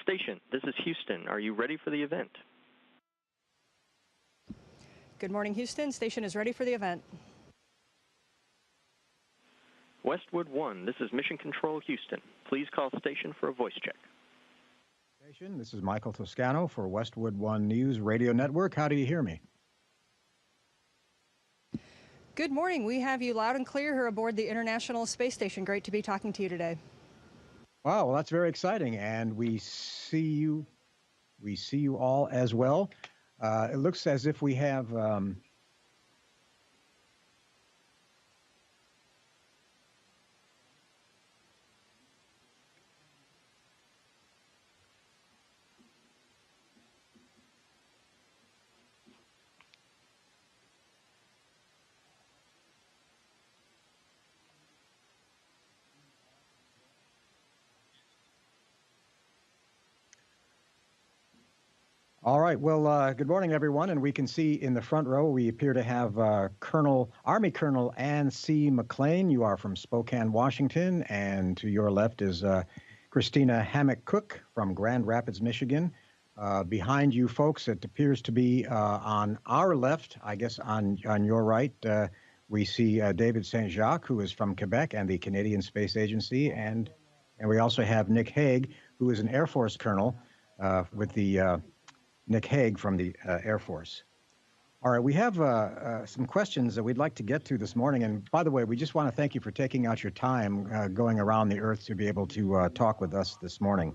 Station, this is Houston. Are you ready for the event? Good morning, Houston. Station is ready for the event. Westwood One, this is Mission Control Houston. Please call station for a voice check. Station, this is Michael Toscano for Westwood One News Radio Network. How do you hear me? Good morning. We have you loud and clear here aboard the International Space Station. Great to be talking to you today. Wow, well, that's very exciting, and we see you all as well. It looks as if we have all right. Well, good morning, everyone. And we can see in the front row, we appear to have Army Colonel Anne C. McClain. You are from Spokane, Washington. And to your left is Christina Hammock Cook from Grand Rapids, Michigan. Behind you folks, it appears to be on our left, I guess on your right, we see David Saint-Jacques, who is from Quebec and the Canadian Space Agency. And we also have Nick Hague, who is an Air Force colonel with the Nick Hague from the Air Force. All right, we have some questions that we'd like to get to this morning. And by the way, we just want to thank you for taking out your time going around the Earth to be able to talk with us this morning.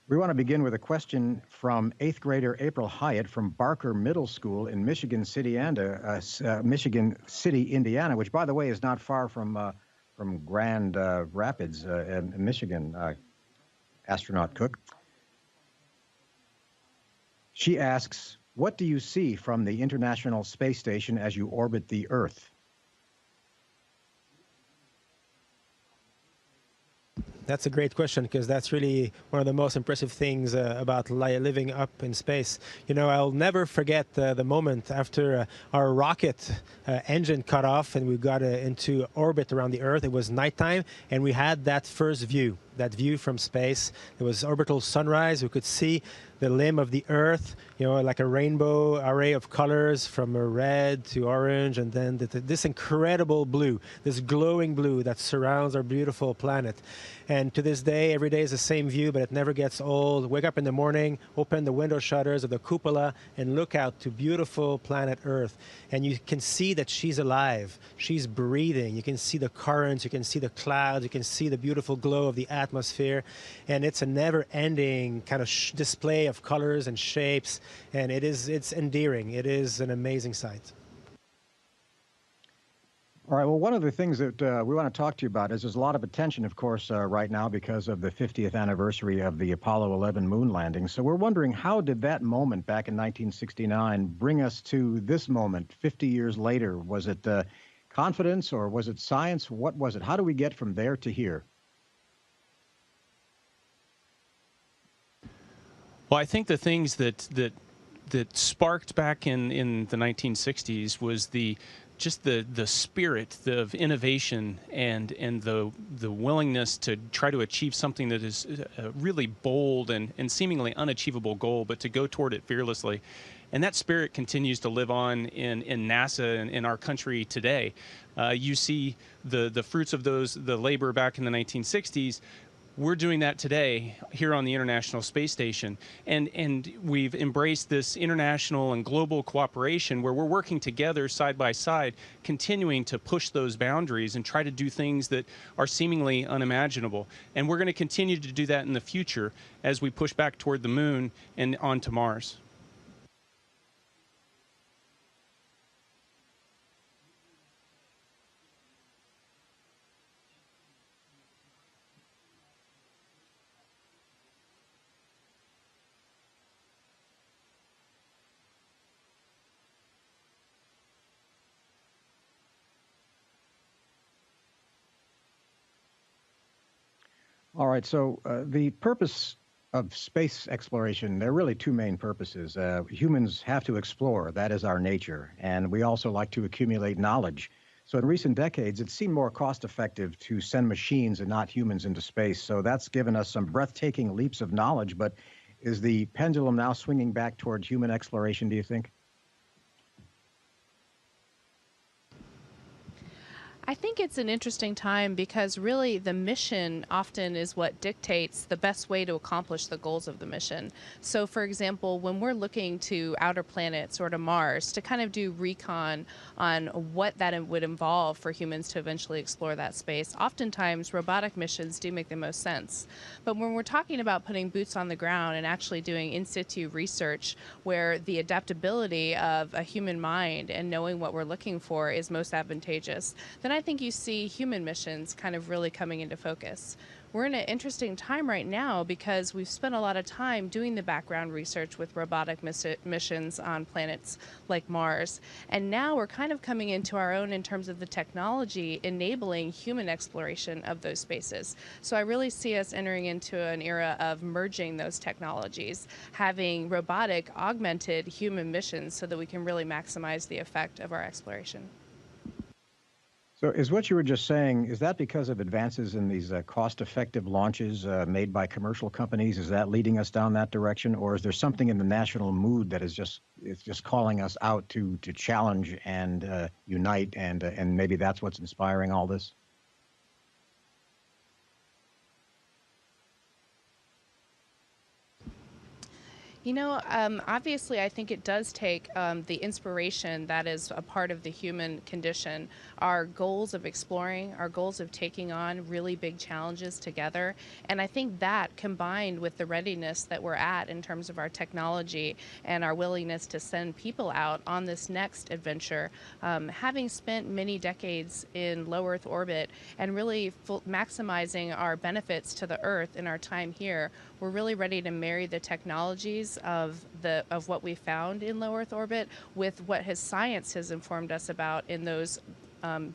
We want to begin with a question from 8th grader April Hyatt from Barker Middle School in Michigan City, Indiana, which, by the way, is not far from Grand Rapids in Michigan. Astronaut Cook. She asks, what do you see from the International Space Station as you orbit the Earth? That's a great question, because that's really one of the most impressive things about living up in space. You know, I'll never forget the moment after our rocket engine cut off and we got into orbit around the Earth. It was nighttime, and we had that first view, that view from space. It was orbital sunrise. We could see the limb of the Earth, you know, like a rainbow array of colors from red to orange, and then this incredible blue, this glowing blue that surrounds our beautiful planet. And to this day, every day is the same view, but it never gets old. Wake up in the morning, open the window shutters of the cupola, and look out to beautiful planet Earth. And you can see that she's alive. She's breathing. You can see the currents. You can see the clouds. You can see the beautiful glow of the atmosphere. And it's a never-ending kind of display of colors and shapes. And it's endearing. It is an amazing sight. All right, well, one of the things that we want to talk to you about is there's a lot of attention, of course, right now because of the 50th anniversary of the Apollo 11 moon landing. So we're wondering, how did that moment back in 1969 bring us to this moment 50 years later? Was it confidence or was it science? What was it? How do we get from there to here? Well, I think the things that sparked back in the 1960s was the spirit of innovation and the willingness to try to achieve something that is a really bold and seemingly unachievable goal, but to go toward it fearlessly. And that spirit continues to live on in NASA and in our country today. You see the fruits of the labor back in the 1960s. We're doing that today here on the International Space Station, and we've embraced this international and global cooperation where we're working together side by side, continuing to push those boundaries and try to do things that are seemingly unimaginable. And we're going to continue to do that in the future as we push back toward the moon and onto Mars. All right, so the purpose of space exploration, there are really two main purposes. Humans have to explore, that is our nature, and we also like to accumulate knowledge. So in recent decades, it seemed more cost-effective to send machines and not humans into space. So that's given us some breathtaking leaps of knowledge. But is the pendulum now swinging back toward human exploration, do you think? I think it's an interesting time because really the mission often is what dictates the best way to accomplish the goals of the mission. So for example, when we're looking to outer planets or to Mars to kind of do recon on what that would involve for humans to eventually explore that space, oftentimes robotic missions do make the most sense. But when we're talking about putting boots on the ground and actually doing in situ research where the adaptability of a human mind and knowing what we're looking for is most advantageous, then I think you see human missions kind of really coming into focus. We're in an interesting time right now because we've spent a lot of time doing the background research with robotic missions on planets like Mars. And now we're kind of coming into our own in terms of the technology enabling human exploration of those spaces. So I really see us entering into an era of merging those technologies, having robotic augmented human missions so that we can really maximize the effect of our exploration. So is what you were just saying, is that because of advances in these cost-effective launches made by commercial companies? Is that leading us down that direction? Or is there something in the national mood that is just calling us out to challenge and unite, and maybe that's what's inspiring all this? You know, obviously, I think it does take the inspiration that is a part of the human condition, our goals of exploring, our goals of taking on really big challenges together. And I think that combined with the readiness that we're at in terms of our technology and our willingness to send people out on this next adventure, having spent many decades in low Earth orbit and really maximizing our benefits to the Earth in our time here, we're really ready to marry the technologies of what we found in low Earth orbit with what science has informed us about in those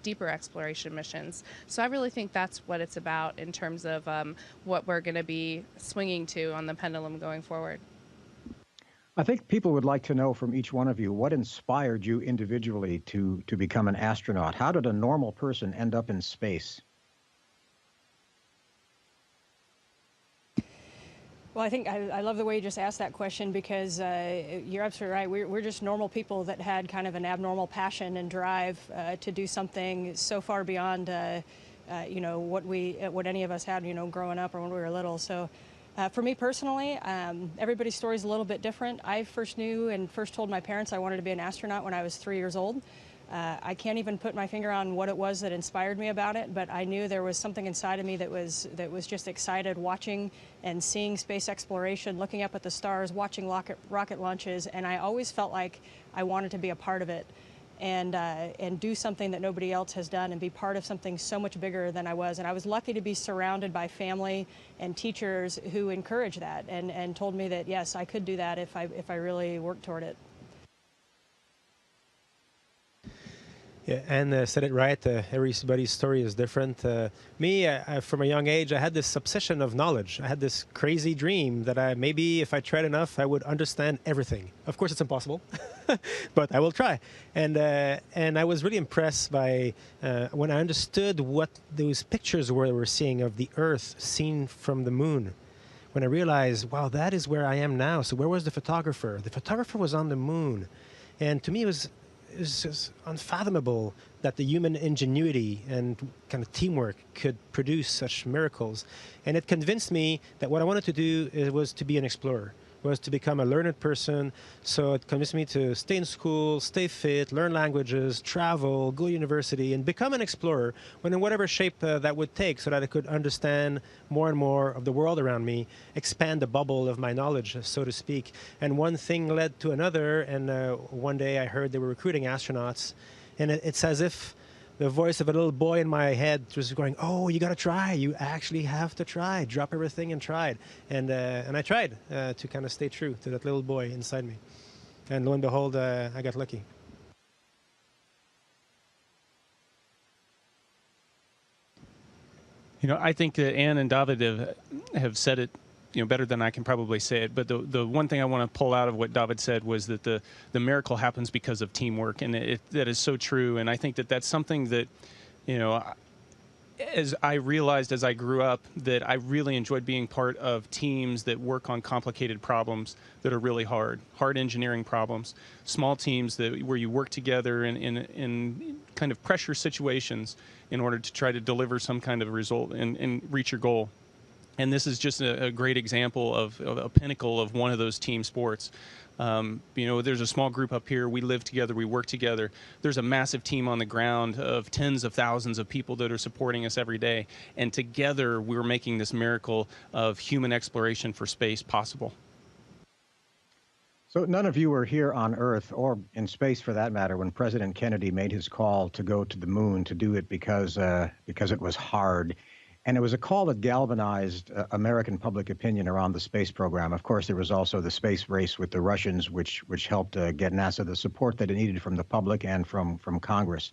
deeper exploration missions. So I really think that's what it's about in terms of what we're going to be swinging to on the pendulum going forward. I think people would like to know from each one of you what inspired you individually to become an astronaut. How did a normal person end up in space? Well, I think I love the way you just asked that question because you're absolutely right. We're just normal people that had kind of an abnormal passion and drive to do something so far beyond, you know, what any of us had, you know, growing up or when we were little. So for me personally, everybody's story is a little bit different. I first knew and first told my parents I wanted to be an astronaut when I was 3 years old. I can't even put my finger on what it was that inspired me about it, but I knew there was something inside of me that was just excited watching and seeing space exploration, looking up at the stars, watching rocket launches, and I always felt like I wanted to be a part of it and do something that nobody else has done and be part of something so much bigger than I was. And I was lucky to be surrounded by family and teachers who encouraged that and told me that, yes, I could do that if I really worked toward it. Yeah, Anne said it right. Everybody's story is different. Me, from a young age, I had this obsession of knowledge. I had this crazy dream that maybe if I tried enough, I would understand everything. Of course, it's impossible, but I will try. And I was really impressed by when I understood what those pictures were we were seeing of the Earth seen from the moon. When I realized, wow, that is where I am now. So where was the photographer? The photographer was on the moon. And to me, it was just unfathomable that the human ingenuity and kind of teamwork could produce such miracles. And it convinced me that what I wanted to do was to be an explorer, was to become a learned person. So it convinced me to stay in school, stay fit, learn languages, travel, go to university, and become an explorer in whatever shape that would take, so that I could understand more and more of the world around me, expand the bubble of my knowledge, so to speak. And one thing led to another, and one day I heard they were recruiting astronauts, and it's as if the voice of a little boy in my head was going, "Oh, you got to try. You actually have to try. Drop everything and try it." And I tried to kind of stay true to that little boy inside me. And lo and behold, I got lucky. You know, I think that Anne and David have said it better than I can probably say it. But the one thing I want to pull out of what David said was that the miracle happens because of teamwork, and that is so true. And I think that that's something that, as I realized as I grew up, that I really enjoyed being part of teams that work on complicated problems that are really hard engineering problems, small teams where you work together in kind of pressure situations in order to try to deliver some kind of result and reach your goal. And this is just a great example of a pinnacle of one of those team sports. There's a small group up here. We live together. We work together. There's a massive team on the ground of tens of thousands of people that are supporting us every day. And together, we're making this miracle of human exploration for space possible. So none of you were here on Earth, or in space for that matter, when President Kennedy made his call to go to the moon, to do it because it was hard. And it was a call that galvanized American public opinion around the space program. Of course, there was also the space race with the Russians, which helped get NASA the support that it needed from the public and from Congress.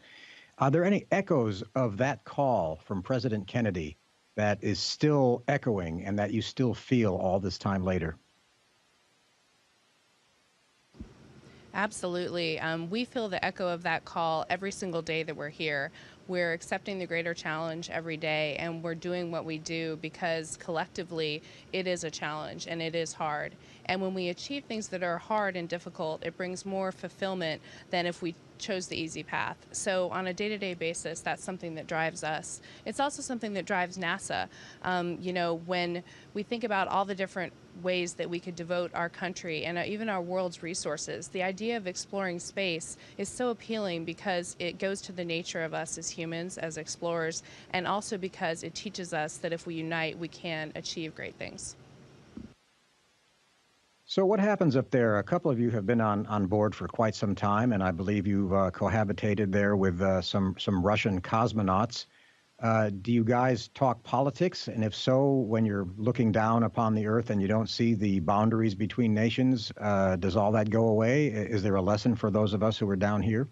Are there any echoes of that call from President Kennedy that is still echoing and that you still feel all this time later? Absolutely. We feel the echo of that call every single day that we're here. We're accepting the greater challenge every day, and we're doing what we do because collectively it is a challenge and it is hard. And when we achieve things that are hard and difficult, it brings more fulfillment than if we chose the easy path. So on a day-to-day basis, that's something that drives us. It's also something that drives NASA. When we think about all the different ways that we could devote our country and even our world's resources, the idea of exploring space is so appealing because it goes to the nature of us as humans, as explorers, and also because it teaches us that if we unite, we can achieve great things. So what happens up there? A couple of you have been on board for quite some time, and I believe you've cohabitated there with some Russian cosmonauts. Do you guys talk politics? And if so, when you're looking down upon the Earth and you don't see the boundaries between nations, does all that go away? Is there a lesson for those of us who are down here?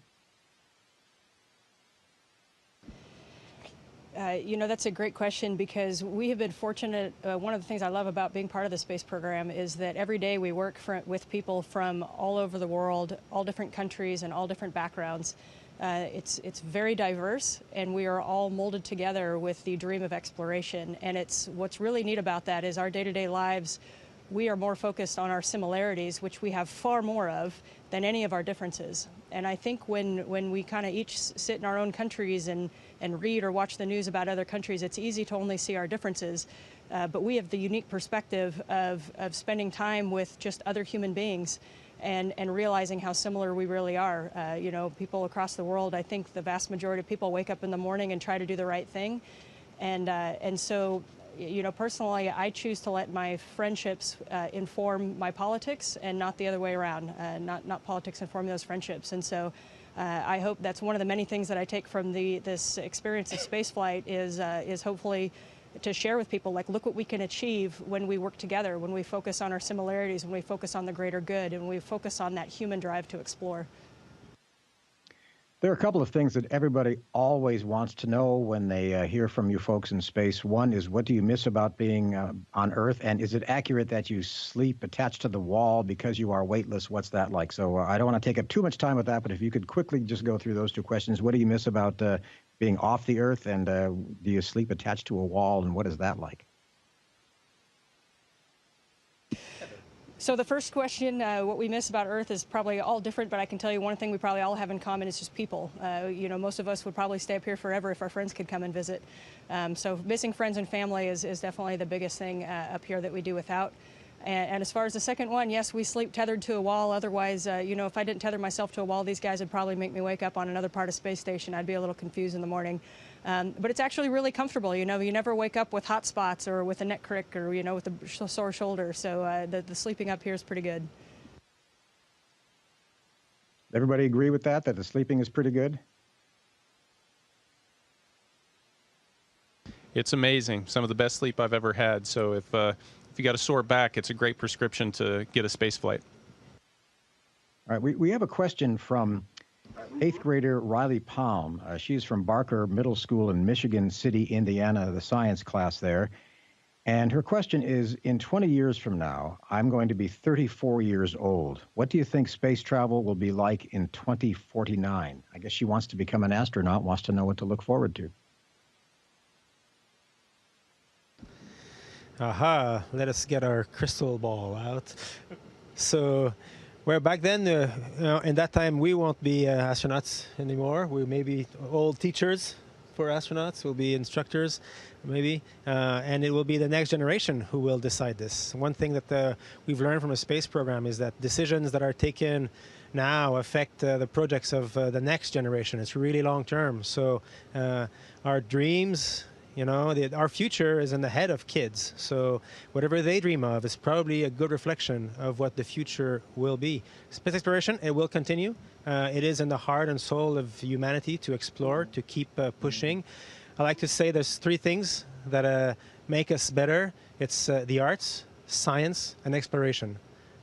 That's a great question because we have been fortunate. One of the things I love about being part of the space program is that every day we work with people from all over the world, all different countries and all different backgrounds. It's very diverse, and we are all molded together with the dream of exploration. And what's really neat about that is our day-to-day lives, we are more focused on our similarities, which we have far more of than any of our differences. And I think when we kind of each sit in our own countries and read or watch the news about other countries, it's easy to only see our differences. But we have the unique perspective of spending time with just other human beings and realizing how similar we really are. People across the world, I think the vast majority of people wake up in the morning and try to do the right thing. And so, personally, I choose to let my friendships inform my politics and not the other way around, not politics inform those friendships. And so I hope that's one of the many things that I take from this experience of spaceflight is hopefully to share with people, like, look what we can achieve when we work together, when we focus on our similarities, when we focus on the greater good, and we focus on that human drive to explore. There are a couple of things that everybody always wants to know when they hear from you folks in space. One is, what do you miss about being on Earth? And is it accurate that you sleep attached to the wall because you are weightless? What's that like? So I don't want to take up too much time with that, but if you could quickly just go through those two questions. What do you miss about being off the Earth? And do you sleep attached to a wall? And what is that like? So the first question, what we miss about Earth is probably all different, but I can tell you one thing we probably all have in common is just people. Most of us would probably stay up here forever if our friends could come and visit. So missing friends and family is definitely the biggest thing up here that we do without. And as far as the second one, yes, we sleep tethered to a wall. Otherwise, if I didn't tether myself to a wall, these guys would probably make me wake up on another part of space station. I'd be a little confused in the morning. But it's actually really comfortable. You never wake up with hot spots or with a neck crick or, with a sore shoulder. So the sleeping up here is pretty good. Everybody agree with that the sleeping is pretty good? It's amazing. Some of the best sleep I've ever had. So if you got a sore back, it's a great prescription to get a space flight. All right, we have a question from 8th grader Riley Palm. She's from Barker Middle School in Michigan City, Indiana, the science class there. And her question is, in 20 years from now, I'm going to be 34 years old. What do you think space travel will be like in 2049? I guess she wants to become an astronaut, wants to know what to look forward to. Aha, let us get our crystal ball out. So, where back then, in that time, we won't be astronauts anymore. We may be old teachers for astronauts. We'll be instructors, maybe. And it will be the next generation who will decide this. One thing that we've learned from the space program is that decisions that are taken now affect the projects of the next generation. It's really long term. So our dreams, our future is in the head of kids. So whatever they dream of is probably a good reflection of what the future will be. Space exploration, it will continue. It is in the heart and soul of humanity to explore, to keep pushing. I like to say there's three things that make us better. It's the arts, science, and exploration.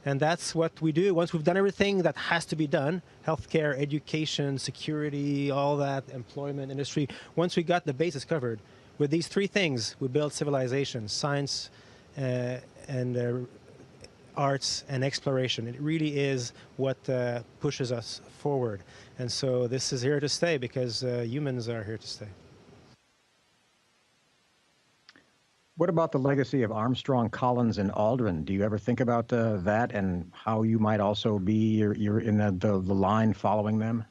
And that's what we do. Once we've done everything that has to be done, healthcare, education, security, all that, employment, industry, once we got the bases covered, with these three things, we build civilization, science, and arts and exploration. It really is what pushes us forward. And so this is here to stay because humans are here to stay. What about the legacy of Armstrong, Collins, and Aldrin? Do you ever think about that and how you might also be you're in the line following them?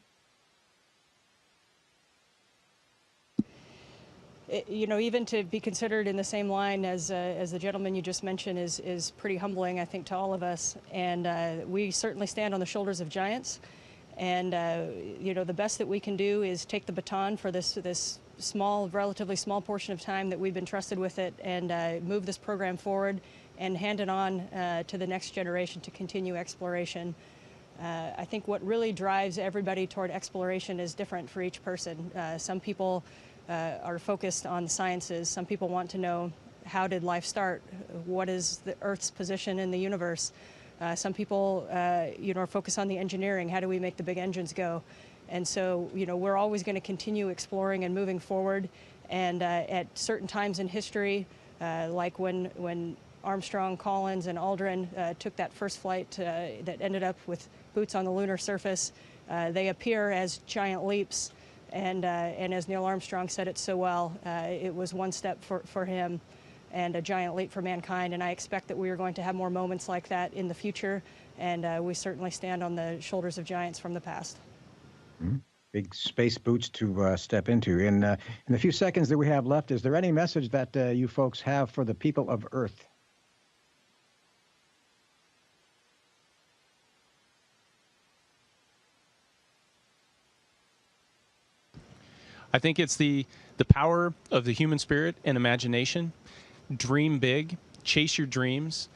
Even to be considered in the same line as the gentleman you just mentioned is pretty humbling, I think, to all of us. And we certainly stand on the shoulders of giants. And the best that we can do is take the baton for this relatively small portion of time that we've been trusted with it, and move this program forward and hand it on to the next generation to continue exploration. I think what really drives everybody toward exploration is different for each person. Some people are focused on the sciences. Some people want to know, how did life start? What is the Earth's position in the universe? Some people, are focused on the engineering. How do we make the big engines go? And so, we're always going to continue exploring and moving forward. And at certain times in history, like when Armstrong, Collins, and Aldrin took that first flight that ended up with boots on the lunar surface, they appear as giant leaps. And as Neil Armstrong said it so well, it was one step for him and a giant leap for mankind. And I expect that we are going to have more moments like that in the future. And we certainly stand on the shoulders of giants from the past. Mm-hmm. Big space boots to step into. In the few seconds that we have left, is there any message that you folks have for the people of Earth? I think it's the power of the human spirit and imagination. Dream big, chase your dreams.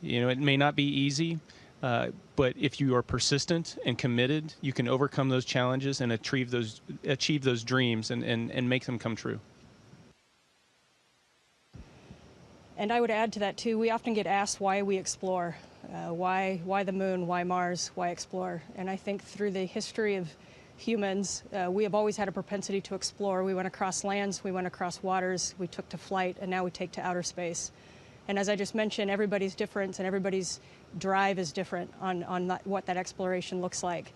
It may not be easy, but if you are persistent and committed, you can overcome those challenges and achieve those dreams and make them come true. And I would add to that too, we often get asked why we explore. Why the moon, why Mars, why explore? And I think through the history of humans, we have always had a propensity to explore. We went across lands, we went across waters, we took to flight, and now we take to outer space. And as I just mentioned, everybody's different and everybody's drive is different on what that exploration looks like.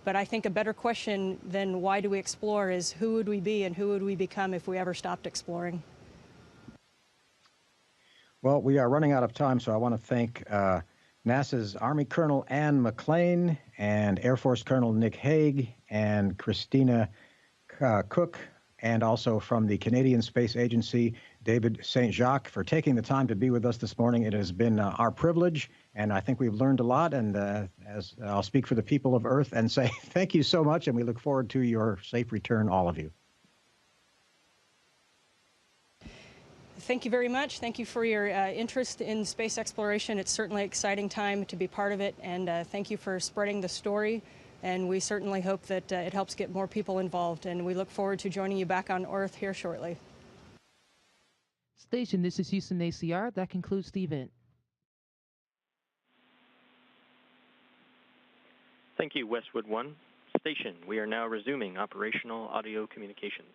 But I think a better question than why do we explore is who would we be and who would we become if we ever stopped exploring? Well, we are running out of time, so I want to thank NASA's Army Colonel Anne McClain and Air Force Colonel Nick Hague and Christina Cook, and also from the Canadian Space Agency, David Saint-Jacques, for taking the time to be with us this morning. It has been our privilege, and I think we've learned a lot. And as I'll speak for the people of Earth and say thank you so much, and we look forward to your safe return, all of you. Thank you very much. Thank you for your interest in space exploration. It's certainly an exciting time to be part of it, and thank you for spreading the story. And we certainly hope that it helps get more people involved, and we look forward to joining you back on Earth here shortly. Station, this is Houston ACR. That concludes the event. Thank you, Westwood One. Station, we are now resuming operational audio communications.